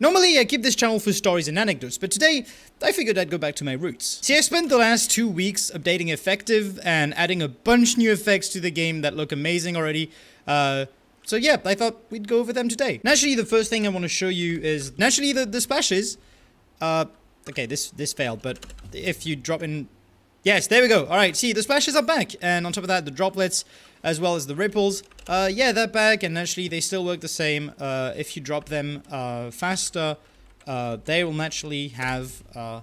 Normally, I keep this channel for stories and anecdotes, but today, I figured I'd go back to my roots. See, I spent the last 2 weeks updating Effective and adding a bunch new effects to the game that look amazing already. So yeah, I thought we'd go over them today. Naturally, the first thing I want to show you is, naturally, the splashes. Okay, this failed, but if you drop in... Yes, there we go. Alright, see, the splashes are back, and on top of that, the droplets, as well as the ripples, yeah, they're back, and actually, they still work the same. If you drop them faster, they will naturally have a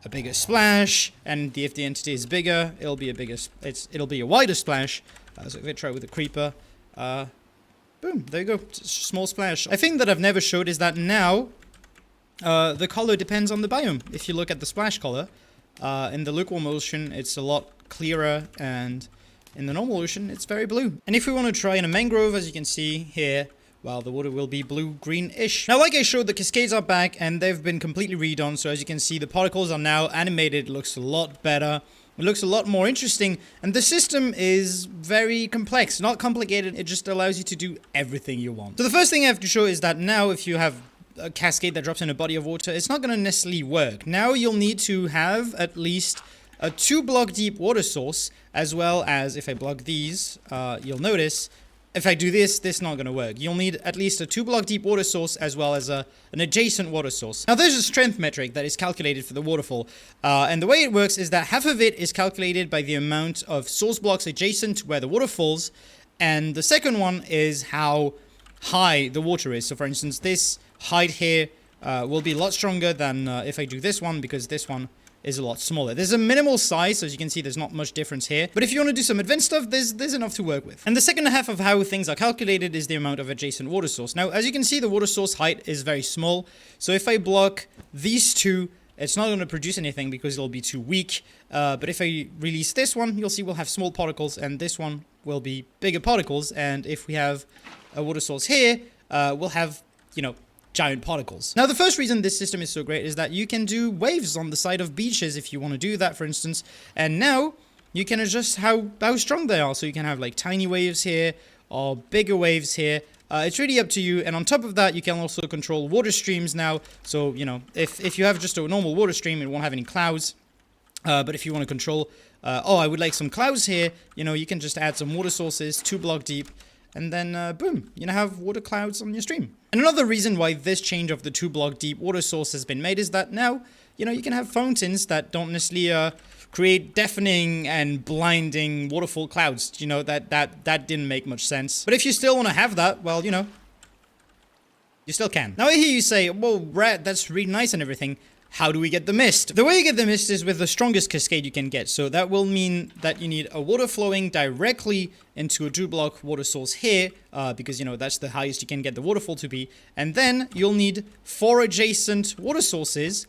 bigger splash, and if the entity is bigger, it'll be a wider splash. So if I try with a creeper, boom, there you go, small splash. A thing that I've never showed is that now, the color depends on the biome. If you look at the splash color, in the lukewarm ocean, it's a lot clearer, and in the normal ocean, it's very blue. And if we want to try in a mangrove, as you can see here, well, the water will be blue-green-ish. Now, like I showed, the cascades are back, and they've been completely redone. So as you can see, the particles are now animated. It looks a lot better. It looks a lot more interesting. And the system is very complex. Not complicated. It just allows you to do everything you want. So the first thing I have to show is that now, if you have a cascade that drops in a body of water, it's not going to necessarily work. Now you'll need to have at least a 2-block deep water source, as well as, if I block these, you'll notice, if I do this, this is not going to work. You'll need at least a 2-block deep water source, as well as an adjacent water source. Now there's a strength metric that is calculated for the waterfall, and the way it works is that half of it is calculated by the amount of source blocks adjacent to where the water falls, and the second one is how high the water is. So for instance, this height here will be a lot stronger than if I do this one, because this one is a lot smaller. There's a minimal size, so as you can see, there's not much difference here. But if you want to do some advanced stuff, there's enough to work with. And the second half of how things are calculated is the amount of adjacent water source. Now, as you can see, the water source height is very small. So if I block these two, it's not going to produce anything because it'll be too weak. But if I release this one, you'll see we'll have small particles, and this one will be bigger particles. And if we have a water source here, we'll have, you know, giant particles. Now, the first reason this system is so great is that you can do waves on the side of beaches if you want to do that, for instance. And now you can adjust how strong they are. So you can have like tiny waves here or bigger waves here. It's really up to you. And on top of that, you can also control water streams now. So, you know, if you have just a normal water stream, it won't have any clouds. But if you want to control, oh, I would like some clouds here, you know, you can just add some water sources, 2-block deep. And then, boom, you now have water clouds on your stream. And another reason why this change of the 2-block deep water source has been made is that now, you know, you can have fountains that don't necessarily create deafening and blinding waterfall clouds. You know, that didn't make much sense. But if you still want to have that, well, you know, you still can. Now I hear you say, well, Brad, that's really nice and everything. How do we get the mist? The way you get the mist is with the strongest cascade you can get. So that will mean that you need a water flowing directly into a 2-block water source here, because, you know, that's the highest you can get the waterfall to be. And then you'll need 4 adjacent water sources.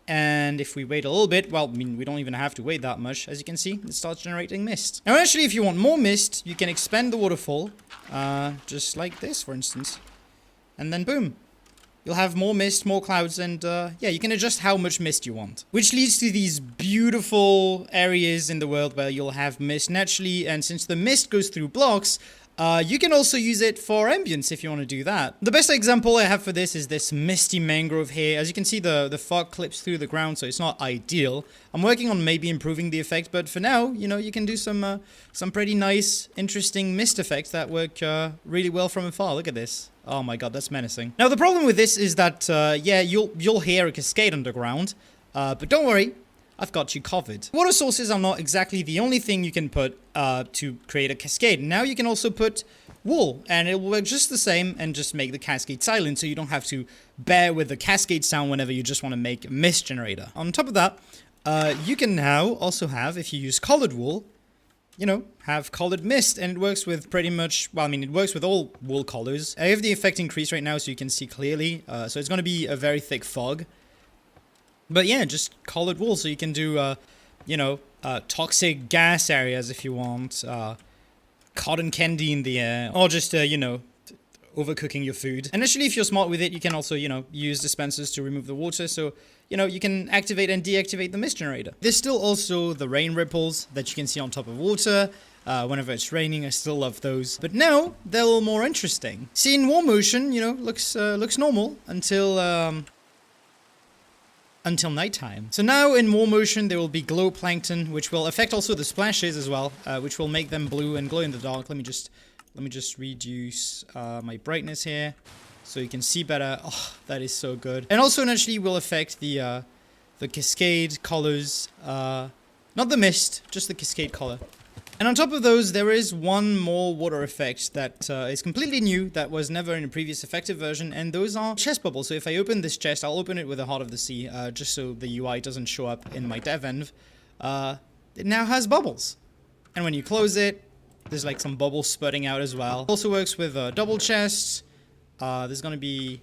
And if we wait a little bit, well, I mean, we don't even have to wait that much. As you can see, it starts generating mist. Now, actually, if you want more mist, you can expand the waterfall, just like this, for instance. And then, boom. You'll have more mist, more clouds, and yeah, you can adjust how much mist you want. Which leads to these beautiful areas in the world where you'll have mist naturally, and since the mist goes through blocks, you can also use it for ambience if you want to do that. The best example I have for this is this misty mangrove here. As you can see, the fog clips through the ground, so it's not ideal. I'm working on maybe improving the effect, but for now, you know, you can do some pretty nice, interesting mist effects that work really well from afar. Look at this. Oh my god, that's menacing. Now, the problem with this is that, yeah, you'll hear a cascade underground, but don't worry, I've got you covered. Water sources are not exactly the only thing you can put to create a cascade. Now you can also put wool, and it will work just the same and just make the cascade silent, so you don't have to bear with the cascade sound whenever you just want to make a mist generator. On top of that, you can now also have, if you use colored wool, you know, have colored mist, and it works with pretty much, well, I mean, it works with all wool colors. I have the effect increased right now so you can see clearly, so it's going to be a very thick fog. But yeah, just colored wool, so you can do, you know, toxic gas areas if you want, cotton candy in the air, or just, you know, overcooking your food. And actually, if you're smart with it, you can also, you know, use dispensers to remove the water, so, you know, you can activate and deactivate the mist generator. There's still also the rain ripples that you can see on top of water, whenever it's raining. I still love those. But now they're a little more interesting. See, in warm motion, you know, looks normal until nighttime. So now in warm motion there will be glow plankton, which will affect also the splashes as well, which will make them blue and glow in the dark. Let me just reduce my brightness here so you can see better. Oh, that is so good. And also naturally will affect the cascade colors, not the mist, just the cascade color. And on top of those, there is one more water effect that is completely new, that was never in a previous effective version, and those are chest bubbles. So if I open this chest, I'll open it with a Heart of the Sea, just so the UI doesn't show up in my dev env. It now has bubbles. And when you close it, there's like some bubbles spurting out as well. It also works with double chests. There's gonna be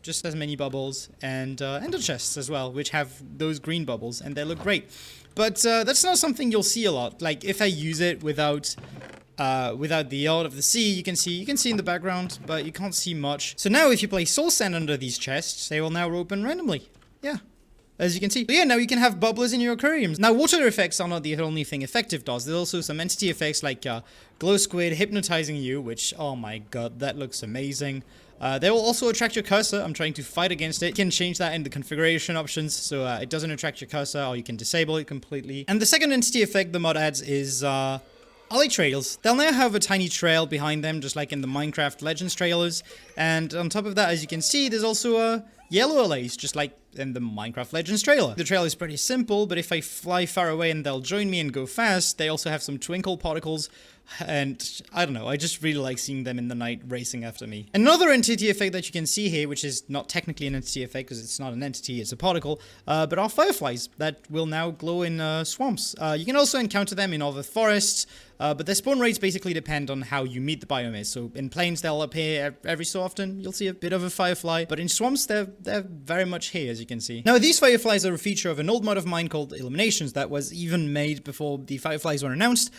just as many bubbles, and ender chests as well, which have those green bubbles, and they look great. But that's not something you'll see a lot. Like if I use it without the Heart of the Sea, you can see in the background, but you can't see much. So now if you place soul sand under these chests, they will now open randomly. Yeah. As you can see. But yeah, now you can have bubblers in your aquariums. Now, water effects are not the only thing effective does. There's also some entity effects like glow squid hypnotizing you, which, oh my god, that looks amazing. They will also attract your cursor. I'm trying to fight against it. You can change that in the configuration options, so it doesn't attract your cursor, or you can disable it completely. And the second entity effect the mod adds is alley trails. They'll now have a tiny trail behind them, just like in the Minecraft Legends trailers. And on top of that, as you can see, there's also yellow allays, just like in the Minecraft Legends trailer. The trail is pretty simple, but if I fly far away and they'll join me and go fast, they also have some twinkle particles. And I don't know, I just really like seeing them in the night racing after me. Another entity effect that you can see here, which is not technically an entity effect because it's not an entity, it's a particle, but are fireflies that will now glow in swamps. You can also encounter them in other forests, but their spawn rates basically depend on how you meet the biome is. So in plains they'll appear every so often, you'll see a bit of a firefly, but in swamps they're very much here, as you can see. Now these fireflies are a feature of an old mod of mine called Illuminations that was even made before the fireflies were announced,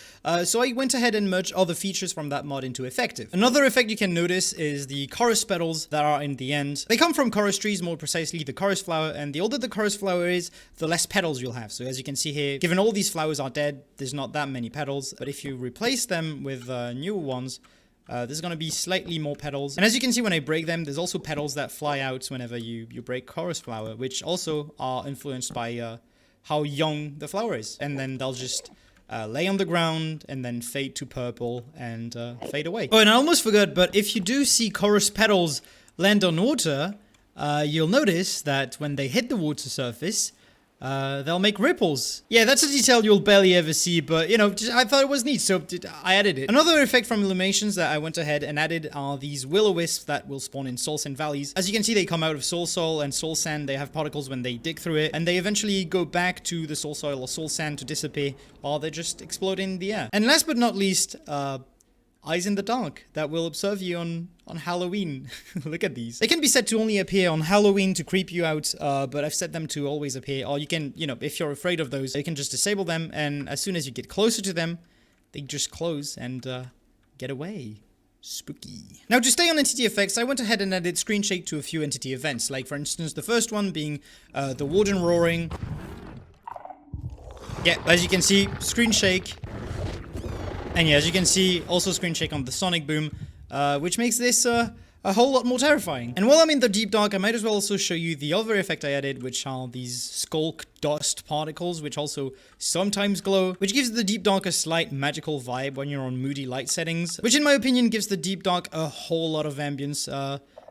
so I went ahead and merged other features from that mod into effective. Another effect you can notice is the chorus petals that are in the end. They come from chorus trees, more precisely the chorus flower, and the older the chorus flower is, the less petals you'll have. So as you can see here, given all these flowers are dead, there's not that many petals, but if you replace them with newer ones, there's going to be slightly more petals. And as you can see when I break them, there's also petals that fly out whenever you break chorus flower, which also are influenced by how young the flower is. And then they'll just lay on the ground and then fade to purple and fade away. Oh, and I almost forgot, but if you do see chorus petals land on water, you'll notice that when they hit the water surface, they'll make ripples. Yeah, that's a detail you'll barely ever see, but, you know, I thought it was neat, so I added it. Another effect from Illuminations that I went ahead and added are these will-o-wisps that will spawn in soul sand valleys. As you can see, they come out of soul and soul sand. They have particles when they dig through it, and they eventually go back to the soul soil or soul sand to disappear, or they just explode in the air. And last but not least, eyes in the dark that will observe you on Halloween. Look at these. They can be set to only appear on Halloween to creep you out, but I've set them to always appear. Or you can, you know, if you're afraid of those, you can just disable them, and as soon as you get closer to them, they just close and get away. Spooky. Now, to stay on entity effects, I went ahead and added screen shake to a few entity events. Like, for instance, the first one being the warden roaring. Yeah, as you can see, screen shake. And yeah, as you can see, also screen shake on the sonic boom, which makes this a whole lot more terrifying. And while I'm in the deep dark, I might as well also show you the other effect I added, which are these skulk dust particles, which also sometimes glow, which gives the deep dark a slight magical vibe when you're on moody light settings, which in my opinion gives the deep dark a whole lot of ambience,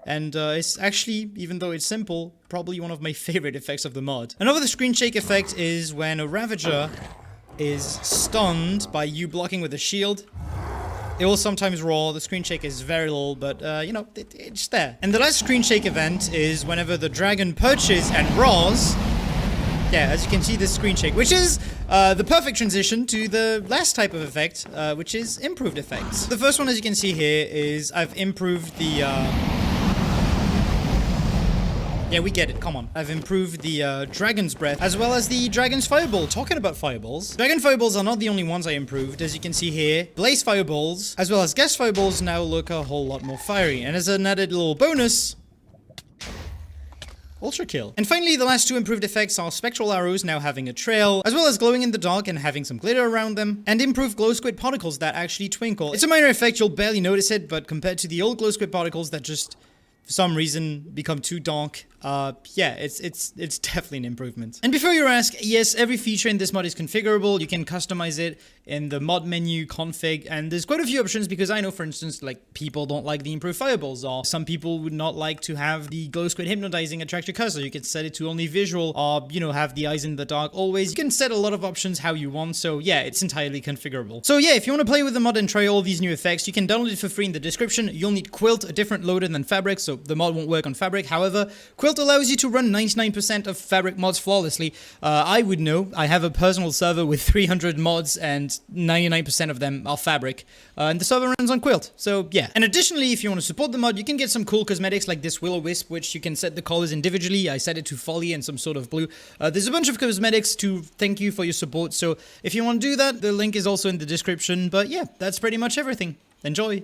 and it's actually, even though it's simple, probably one of my favorite effects of the mod. Another screen shake effect is when a Ravager is stunned by you blocking with a shield. It will sometimes roar. The screen shake is very little, but you know, it's there. And the last screen shake event is whenever the dragon perches and roars. Yeah, as you can see, this screen shake, which is the perfect transition to the last type of effect, which is improved effects. The first one, as you can see here, is I've improved the yeah, we get it, come on. I've improved the Dragon's Breath, as well as the Dragon's Fireball. Talking about fireballs, Dragon Fireballs are not the only ones I improved. As you can see here, Blaze Fireballs, as well as Gas Fireballs now look a whole lot more fiery. And as an added little bonus, Ultra kill. And finally, the last two improved effects are spectral arrows now having a trail, as well as glowing in the dark and having some glitter around them, and improved glow squid particles that actually twinkle. It's a minor effect, you'll barely notice it, but compared to the old glow squid particles that just, for some reason, become too dark, yeah, it's definitely an improvement. And before you ask, yes, every feature in this mod is configurable. You can customize it in the mod menu, config, and there's quite a few options because I know, for instance, like people don't like the improved fireballs, or some people would not like to have the glow squid hypnotizing attract your cursor. You can set it to only visual, or, you know, have the eyes in the dark always. You can set a lot of options how you want, so yeah, it's entirely configurable. So yeah, if you want to play with the mod and try all these new effects, you can download it for free in the description. You'll need Quilt, a different loader than Fabric, so the mod won't work on Fabric. However, Quilt allows you to run 99% of Fabric mods flawlessly. I would know. I have a personal server with 300 mods and 99% of them are Fabric. And the server runs on Quilt. So yeah. And additionally, if you want to support the mod, you can get some cool cosmetics like this will-o-wisp, which you can set the colors individually. I set it to folly and some sort of blue. There's a bunch of cosmetics to thank you for your support. So if you want to do that, the link is also in the description. But yeah, that's pretty much everything. Enjoy!